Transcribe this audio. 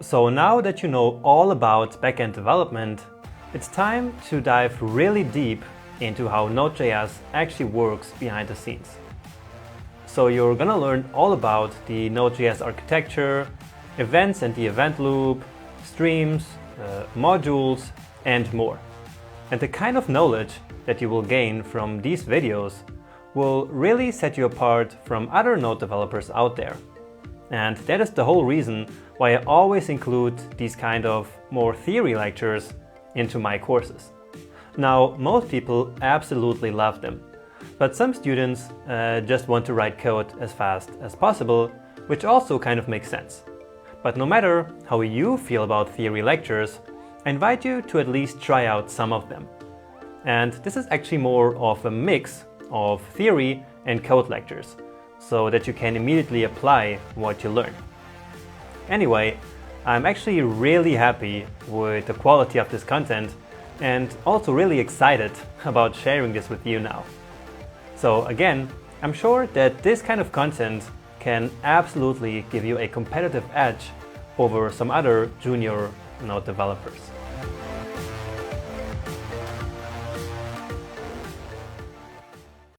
So now that you know all about backend development, it's time to dive really deep into how Node.js actually works behind the scenes. So you're gonna learn all about the Node.js architecture, events and the event loop, streams, modules, and more. And the kind of knowledge that you will gain from these videos will really set you apart from other Node developers out there. And that is the whole reason why I always include these kind of more theory lectures into my courses. Now, most people absolutely love them, but some students just want to write code as fast as possible, which also kind of makes sense. But no matter how you feel about theory lectures, I invite you to at least try out some of them. And this is actually more of a mix of theory and code lectures, so that you can immediately apply what you learn. Anyway, I'm actually really happy with the quality of this content and also really excited about sharing this with you now. So again, I'm sure that this kind of content can absolutely give you a competitive edge over some other junior Node developers.